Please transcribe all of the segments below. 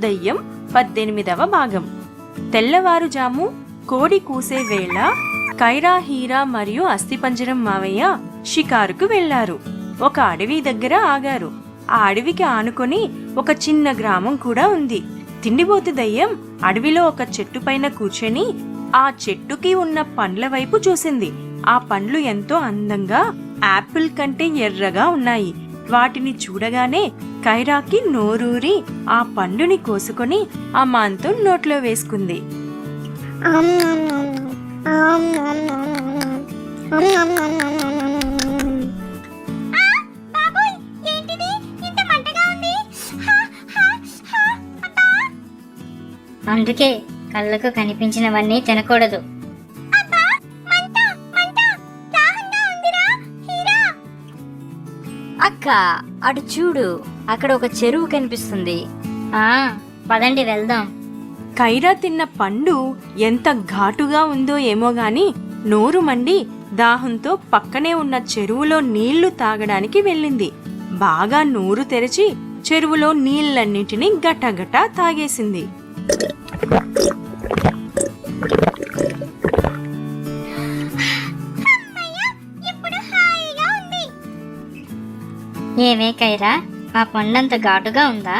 దయ్యం 18వ భాగం. తెల్లవారుజాము కోడి కూసే వేళ కైరా, హీరా మరియు అస్థిపంజరం మావయ్య షికారుకు వెళ్లారు. ఒక అడవి దగ్గర ఆగారు. ఆ అడవికి ఆనుకొని ఒక చిన్న గ్రామం కూడా ఉంది. తిండిబోతు దయ్యం అడవిలో ఒక చెట్టు పైన కూర్చొని ఆ చెట్టుకి ఉన్న పండ్ల వైపు చూసింది. ఆ పండ్లు ఎంతో అందంగా యాపిల్ కంటే ఎర్రగా ఉన్నాయి. వాటిని చూడగానే కైరాకి నోరూరి ఆ పండుని కోసుకొని ఆ మాంతం నోట్లో వేసుకుంది. అందుకే కళ్ళకు కనిపించినవన్నీ తినకూడదు. అక్క, అటు చూడు, అక్కడ ఒక చెరువు కనిపిస్తుంది. పదండి వెళ్దాం. కైరా తిన్న పండు ఎంత ఘాటుగా ఉందో ఏమో గాని నోరు మండి దాహంతో పక్కనే ఉన్న చెరువులో నీళ్లు తాగడానికి వెళ్ళింది. బాగా నోరు తెరిచి చెరువులో నీళ్లన్నిటినీ గటగటా తాగేసింది. ఏమే కైరా, ఆ పండంత ఘాటుగా ఉందా?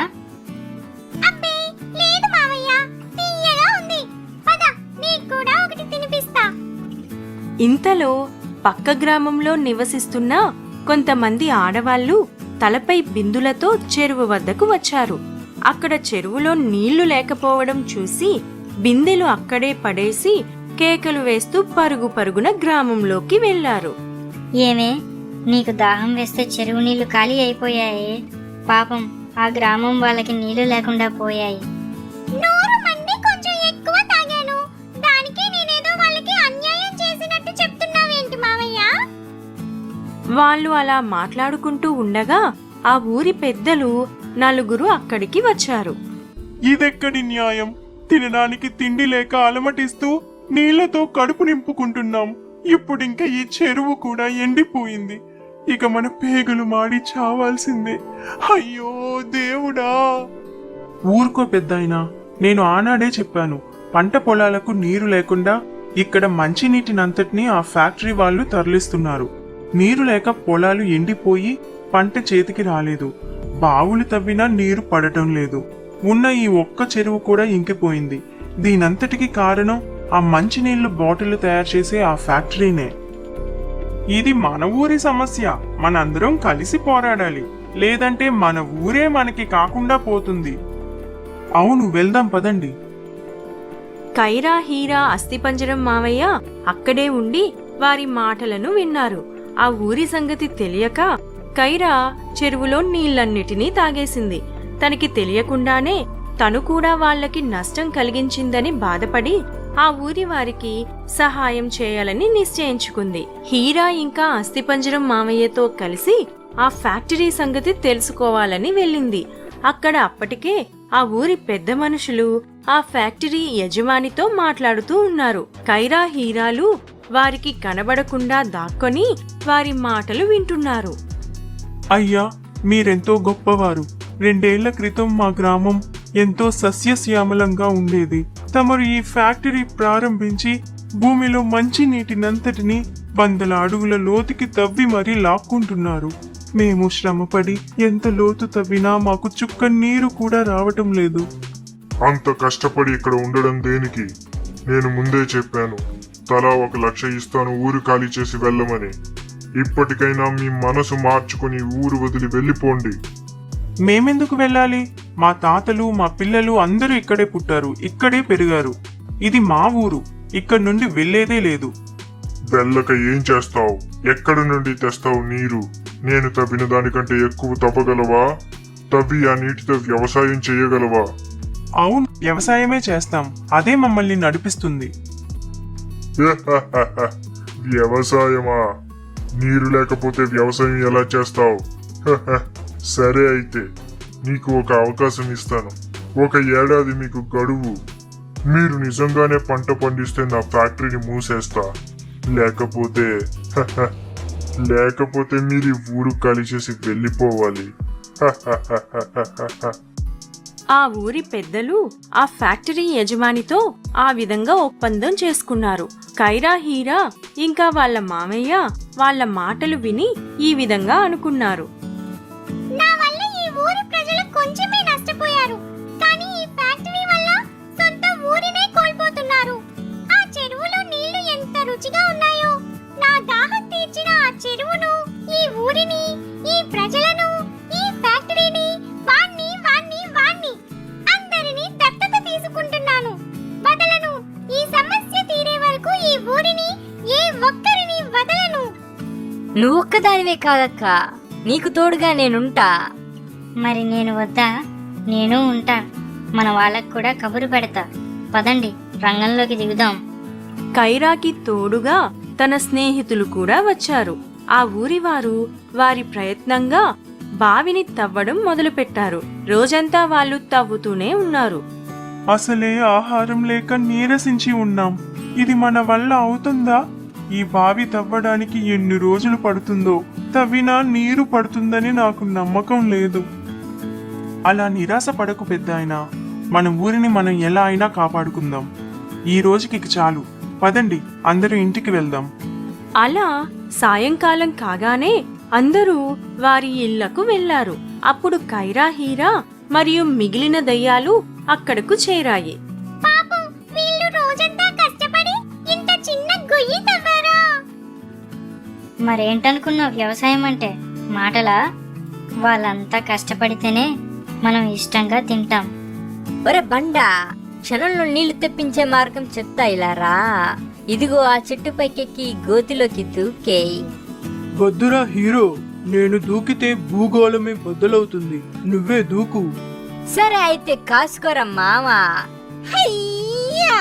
ఇంతలో పక్క గ్రామంలో నివసిస్తున్న కొంతమంది ఆడవాళ్లు తలపై బిందులతో చెరువు వద్దకు వచ్చారు. అక్కడ చెరువులో నీళ్లు లేకపోవడం చూసి బిందెలు అక్కడే పడేసి కేకలు వేస్తూ పరుగు పరుగున గ్రామంలోకి వెళ్లారు. ఏమే, నీకు దాహం వేస్తే చెరువు నీళ్లు ఖాళీ అయిపోయాయి. పాపం ఆ గ్రామం వాళ్ళకి నీళ్లు లేకుండా పోయాయి. వాళ్ళు అలా మాట్లాడుకుంటూ ఉండగా ఆ ఊరి పెద్దలు నలుగురు అక్కడికి వచ్చారు. ఇదెక్కడి న్యాయం? తినడానికి తిండి లేక అలమటిస్తూ నీళ్లతో కడుపు నింపుకుంటున్నాం. ఇప్పుడింక ఈ చెరువు కూడా ఎండిపోయింది. ఇక మన పేగులు మాడి చావాల్సిందే. అయ్యో దేవుడా! ఊరుకో పెద్దాయనా, నేను ఆనాడే చెప్పాను, పంట పొలాలకు నీరు లేకుండా ఇక్కడ మంచినీటినంతటినీ ఆ ఫ్యాక్టరీ వాళ్ళు తరలిస్తున్నారు. నీరు లేక పొలాలు ఎండిపోయి పంట చేతికి రాలేదు. బావులు తవ్వినా నీరు పడటం లేదు. ఉన్న ఈ ఒక్క చెరువు కూడా ఇంకిపోయింది. దీనంతటికి కారణం ఆ మంచినీళ్లు బాటిళ్లు తయారు చేసే ఆ ఫ్యాక్టరీనే. ఇది మన ఊరి సమస్య. మనందరం కలిసి పోరాడాలి, లేదంటే మన ఊరే మనకి కాకుండా పోతుంది. అవును, వెళ్దాం పదండి. కైరా, హీరా, అస్థిపంజరం మావయ్య అక్కడే ఉండి వారి మాటలను విన్నారు. ఆ ఊరి సంగతి తెలియక కైరా చెరువులో నీళ్లన్నిటినీ తాగేసింది. తనకి తెలియకుండానే తను కూడా వాళ్లకి నష్టం కలిగించిందని బాధపడి ఆ ఊరి వారికి సహాయం చేయాలని నిశ్చయించుకుంది. హీరా ఇంకా అస్థిపంజరం మామయ్యతో కలిసి ఆ ఫ్యాక్టరీ సంగతి తెలుసుకోవాలని వెళ్ళింది. అక్కడ అప్పటికే ఆ ఊరి పెద్ద మనుషులు ఆ ఫ్యాక్టరీ యజమానితో మాట్లాడుతూ ఉన్నారు. కైరా, హీరాలు వారికి కనబడకుండా దాక్కొని వారి మాటలు వింటున్నారు. అయ్యా, మీరెంతో గొప్పవారు. 2 ఏళ్ల క్రితం మా గ్రామం ఎంతో సస్యశ్యామలంగా ఉండేది. తమరు ఈ ఫ్యాక్టరీ ప్రారంభించి భూమిలో మంచి నీటినంతటిని 100 అడుగుల లోతుకి తవ్వి మరీ లాక్కుంటున్నారు. మేము శ్రమపడి ఎంత లోతు తవ్వినా మాకు చుక్క నీరు కూడా రావటం లేదు. అంత కష్టపడి ఇక్కడ ఉండడం దేనికి? నేను ముందే చెప్పాను, తలా 1 లక్ష ఇస్తాను ఊరు ఖాళీ చేసి వెళ్ళమని. ఇప్పటికైనా మీ మనసు మార్చుకుని ఊరు వదిలి వెళ్ళిపోండి. మేమెందుకు వెళ్ళాలి? మా తాతలు, మా పిల్లలు అందరూ ఇక్కడే పుట్టారు, ఇక్కడే పెరిగారు. ఇది మా ఊరు. ఇక్కడ నుండి వెళ్లేదే లేదు. వెళ్ళక ఏం చేస్తావు? ఎక్కడి నుండి తెస్తావు నీరు? నేను తవ్విన దానికంటే ఎక్కువ తవ్వగలవా? తవ్వి ఆ నీటితో వ్యవసాయం చేయగలవా? అవును, వ్యవసాయమే చేస్తాం. అదే మమ్మల్ని నడిపిస్తుంది. వ్యవసాయమా? నీరు లేకపోతే వ్యవసాయం ఎలా చేస్తావు? సరే, అయితే నీకు ఒక అవకాశం ఇస్తాను. 1 ఏడాది మీకు గడువు. మీరు నిజంగానే పంట పండిస్తే నా ఫ్యాక్టరీని మూసేస్తా. లేకపోతే మీరు ఊరు ఖాళీ చేసి వెళ్ళిపోవాలి. ఆ ఊరి పెద్దలు ఆ ఫ్యాక్టరీ యజమానితో ఆ విధంగా ఒప్పందం చేసుకున్నారు. కైరా హీరా ఇంకా వాళ్ళ మామయ్య వాళ్ళ మాటలు విని ఈ విధంగా అనుకున్నారు. నా వల్ల ఈ ఊరి ప్రజలు కొంచెమే నష్టపోయారు, కానీ ఈ ఫ్యాక్టరీ వల్ల సొంత ఊరినే కోల్పోతున్నారు. ఆ చెరువులో నీళ్లు ఎంత రుచిగా ఉన్నాయో, నా దాహం తీర్చిన ఆ చెరువును, ఈ ఊరిని, ఈ ప్రజలను, ఈ ఫ్యాక్టరీని, వాణ్ణి అందరినీ దత్తత తీసుకుంటున్నాను. వదలను. ఈ సమస్య తీరే వరకు ఈ ఊరిని, ఏ ఒక్కరిని వదలను. నువ్వొక్కదానివే కాదక్క, నీకు తోడుగా నేనుంటా. మరి నేను వద్దా? నేను ఉంటా. మన వాళ్ళకు కూడా కబురు పెడతా. పదండి, రంగంలోకి దిగుదాం. కైరాకి తోడుగా తన స్నేహితులు కూడా వచ్చారు. ఆ ఊరివారు వారి ప్రయత్నంగా బావిని తవ్వడం మొదలుపెట్టారు. రోజంతా వాళ్ళు తవ్వుతూనే ఉన్నారు. అసలే ఆహారం లేక నీరసించి ఉన్నాం. ఇది మన వల్ల అవుతుందా? ఈ బావి తవ్వడానికి ఎన్ని రోజులు పడుతుందో, తవ్వినా నీరు పడుతుందని నాకు నమ్మకం లేదు. అలా నిరాశ పడకు పెద్దాయనా. మన ఊరిని మనం ఎలా అయినా కాపాడుకుందాం. ఈ రోజుకి చాలు. పదండి, అందరూ ఇంటికి వెళ్దాం. అలా సాయంకాలం కాగానే అందరూ వారి ఇళ్లకు వెళ్లారు. అప్పుడు కైరా హీరా మరియు మిగిలిన దయ్యాలు అక్కడకు చేరాయి. పాపం, వీళ్ళు రోజంతా కష్టపడి ఇంత చిన్న గొయ్యి తవ్వారా? మరేంటనుకున్నావు వ్యవసాయం అంటే? మాటలా? వాళ్ళంతా కష్టపడితేనే మనం ఇష్టంగా తింటాం. ఒరే బండా, క్షణంలో నీళ్లు తెప్పించే మార్గం చెప్తా, ఇలా రా. ఇదిగో ఆ చెట్టు పైకెక్కి గోతిలోకి దూకేయ్. వద్దురా హీరో, నేను దూకితే భూగోళమే బద్దలవుతుంది. నువ్వే దూకు. సరే అయితే కాసుకోరా మావా. హయ్యా!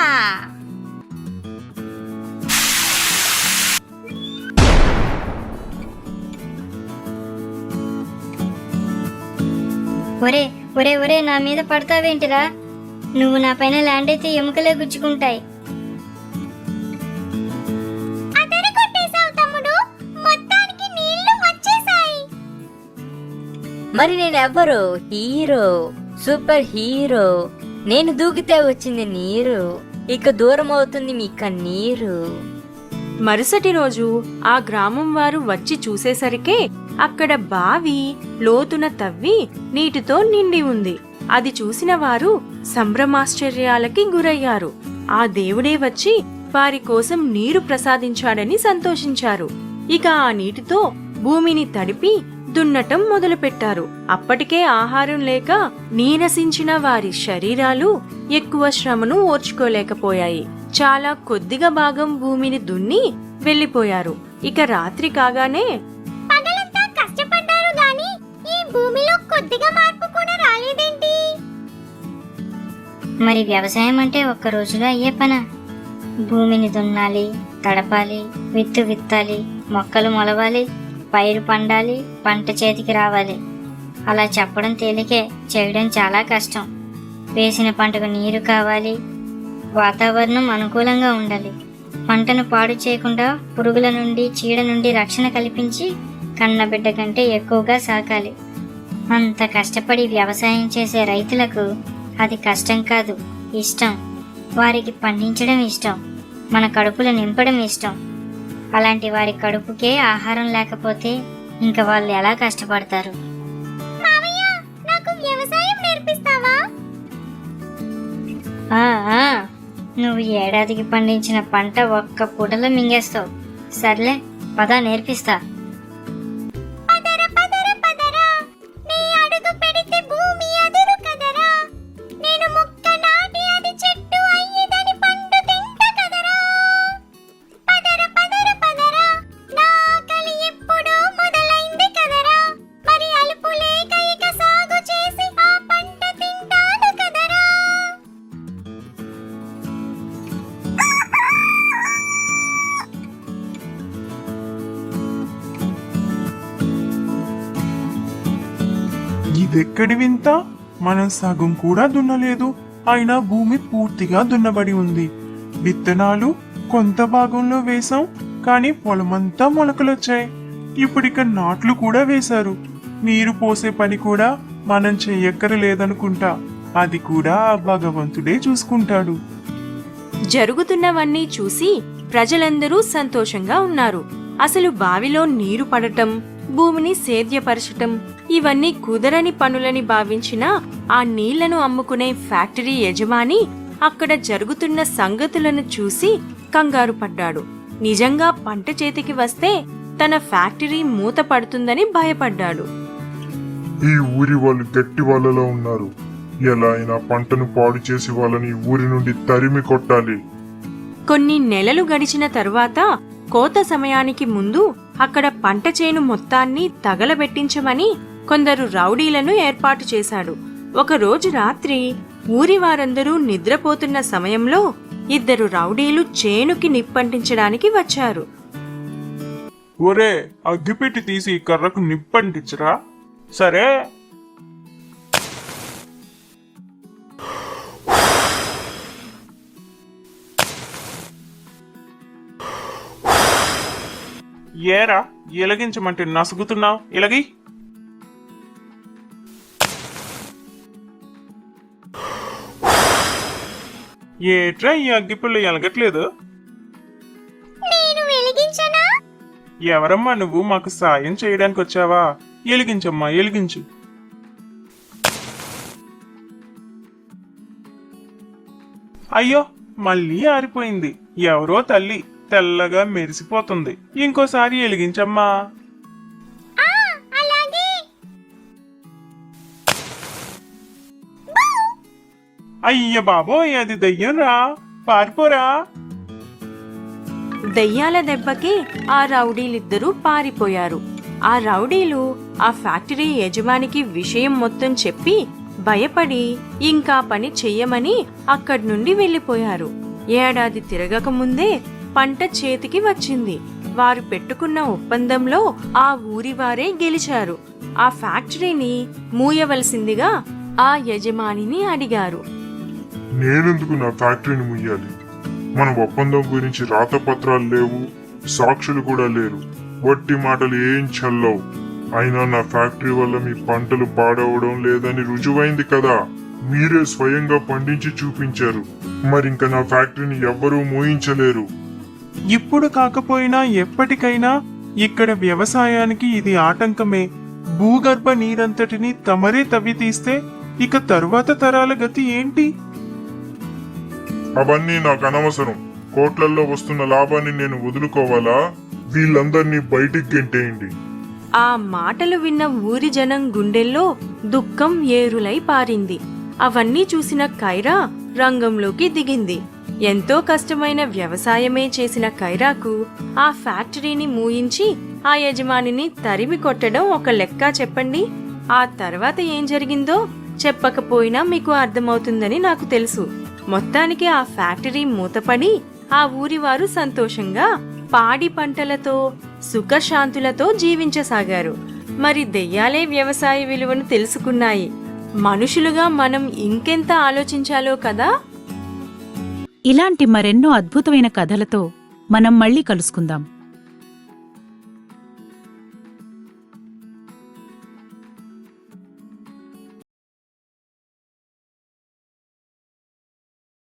ఒరే ఒరే ఒరే, నా మీద పడతావేంటిరా? నువ్వు నా పైన ల్యాండ్ అయితే ఎముకలే గుచ్చుకుంటాయి. మరి నేనెవ్వరు? Hero, super hero. నేను దూకితే వచ్చింది నీరు, ఇక దూరం అవుతుంది మీ కన్నీరు. మరుసటి రోజు ఆ గ్రామం వారు వచ్చి చూసేసరికే అక్కడ బావి లోతున తవ్వి నీటితో నిండి ఉంది. అది చూసిన వారు సంభ్రమాశ్చర్యాలకి గురయ్యారు. ఆ దేవుడే వచ్చి వారి కోసం నీరు ప్రసాదించాడని సంతోషించారు. ఇక ఆ నీటితో భూమిని తడిపి దున్నటం మొదలుపెట్టారు. అప్పటికే ఆహారం లేక నీరసించిన వారి శరీరాలు ఎక్కువ శ్రమను ఓర్చుకోలేకపోయాయి. చాలా కొద్దిగా భాగం భూమిని దున్ని వెళ్లిపోయారు. ఇక రాత్రి కాగానే పగలంతా కష్టపడ్డారు గాని ఈ భూమిలో కొద్దిగా మార్పు కూడా రాలేదేంటి? మరి వ్యవసాయం అంటే ఒక్క రోజులో అయ్యే పనా? భూమిని దున్నాలి, తడపాలి, విత్తు విత్తాలి, మొక్కలు మొలవాలి, పైరు పండాలి, పంట చేతికి రావాలి. అలా చెప్పడం తేలికే, చేయడం చాలా కష్టం. వేసిన పంటకు నీరు కావాలి, వాతావరణం అనుకూలంగా ఉండాలి. పంటను పాడు చేయకుండా పురుగుల నుండి, చీడ నుండి రక్షణ కల్పించి కన్నబిడ్డ కంటే ఎక్కువగా సాకాలి. అంత కష్టపడి వ్యవసాయం చేసే రైతులకు అది కష్టం కాదు, ఇష్టం. వారికి పండించడం ఇష్టం, మన కడుపులు నింపడం ఇష్టం. అలాంటి వారి కడుపుకే ఆహారం లేకపోతే ఇంకా వాళ్ళు ఎలా కష్టపడతారు? నాకు వ్యవసాయం నేర్పిస్తావా? నువ్వు ఏడాదికి పండించిన పంట ఒక్క పూటలో మింగేస్తావు. సర్లే, పద నేర్పిస్తా. ఇదెక్కడి వింత? మనం సగం కూడా దున్నలేదు, అయినా భూమి పూర్తిగా దున్నబడి ఉంది. విత్తనాలు కొంత భాగంలో వేశాం, కానీ పొలమంతా మొలకలొచ్చాయి. ఇప్పుడిక నాట్లు కూడా వేశారు. నీరు పోసే పని కూడా మనం చెయ్యక్కరలేదనుకుంటా. అది కూడా ఆ భగవంతుడే చూసుకుంటాడు. జరుగుతున్నవన్నీ చూసి ప్రజలందరూ సంతోషంగా ఉన్నారు. అసలు బావిలో నీరు పడటం, భూమిని సేద్యపరచటం ఇవన్నీ కుదరని పనులని భావించిన ఆ నీళ్లను అమ్ముకునే ఫ్యాక్టరీ యజమాని అక్కడ జరుగుతున్న సంగతులను చూసి కంగారు పడ్డాడు. నిజంగా పంట చేతికి వస్తే తన ఫ్యాక్టరీ మూత పడుతుందని భయపడ్డాడు. ఈ ఊరి వాళ్ళు గట్టి వాళ్ళలో ఉన్నారు. ఎలా అయినా పంటను పాడు చేసి వాళ్ళని ఊరి నుండి తరిమి కొట్టాలి. కొన్ని నెలలు గడిచిన తరువాత కోత సమయానికి ముందు అక్కడ పంట చేను మొత్తాన్ని తగలబెట్టించమని కొందరు రౌడీలను ఏర్పాటు చేశాడు. ఒకరోజు రాత్రి ఊరి వారందరూ నిద్రపోతున్న సమయంలో 2 రౌడీలు చేనుకి నిప్పంటించడానికి వచ్చారు. ఒరే, అగ్గిపెట్టి తీసి కర్రకు నిప్పంటించరా. సరే. ఏరా, ఎలగించమంటే నసుగుతున్నావు? ఎలగి. ఏట్రా ఈ అగ్గిపుల్ల ఎలగట్లేదు? ఎవరమ్మా నువ్వు? మాకు సాయం చేయడానికి వచ్చావా? ఎలిగించమ్మా, ఎలిగించు. అయ్యో, మళ్ళీ ఆరిపోయింది. ఎవరో తల్లి తెల్లగా మెరిసిపోతుంది. ఇంకోసారి ఎలిగించమ్మా. అయ్య బాబోయ్, అది దయ్యం రా, పారిపోరా. దయ్యాల దెబ్బకి ఆ రౌడీలిద్దరూ పారిపోయారు. ఆ రౌడీలు ఆ ఫ్యాక్టరీ యజమానికి విషయం మొత్తం చెప్పి భయపడి ఇంకా పని చెయ్యమని అక్కడి నుండి వెళ్లిపోయారు. ఏడాది తిరగకముందే పంట చేతికి వచ్చింది. వారు పెట్టుకున్న ఒప్పందంలో ఆ ఊరివారే గెలిచారు. ఆ ఫ్యాక్టరీని మూయవలసిందిగా ఆ యజమానిని అడిగారు. నేనెందుకు నా ఫ్యాక్టరీని ముయ్యాలి? మన ఒప్పందం గురించి రాతపత్రాలు లేవు, సాక్షులు కూడా లేరు. వట్టి మాటలు ఏం చల్లవు. అయినా నా ఫ్యాక్టరీ వల్ల మీ పంటలు పాడవడం లేదని రుజువైంది కదా. మీరే స్వయంగా పండించి చూపించారు. మరింక నా ఫ్యాక్టరీని ఎవ్వరూ మోయించలేరు. ఇప్పుడు కాకపోయినా ఎప్పటికైనా ఇక్కడ వ్యవసాయానికి ఇది ఆటంకమే. భూగర్భ నీరంతటిని తమరే తవ్వి తీస్తే ఇక తరువాత తరాల గతి ఏంటి? అవన్నీ నాకు అనవసరం. కోట్లల్లో వస్తున్న లాభాన్ని నేను వదులుకోవాలా? వీళ్ళందరినీ బయటికి గెంటేయండి. ఆ మాటలు విన్న ఊరి జనం గుండెల్లో దుఃఖం ఏరులై పారింది. అవన్నీ చూసిన కైరా రంగంలోకి దిగింది. ఎంతో కష్టమైన వ్యవసాయమే చేసిన కైరాకు ఆ ఫ్యాక్టరీని మూయించి ఆ యజమానిని తరిమి కొట్టడం ఒక లెక్క చెప్పండి. ఆ తర్వాత ఏం జరిగిందో చెప్పకపోయినా మీకు అర్థమవుతుందని నాకు తెలుసు. మొత్తానికి ఆ ఫ్యాక్టరీ మూతపడి ఆ ఊరివారు సంతోషంగా పాడి పంటలతో సుఖశాంతులతో జీవించసాగారు. మరి దెయ్యాలే వ్యవసాయ విలువను తెలుసుకున్నాయి. మనుషులుగా మనం ఇంకెంత ఆలోచించాలో కదా. ఇలాంటి మరెన్నో అద్భుతమైన కథలతో మనం మళ్ళీ కలుసుకుందాం.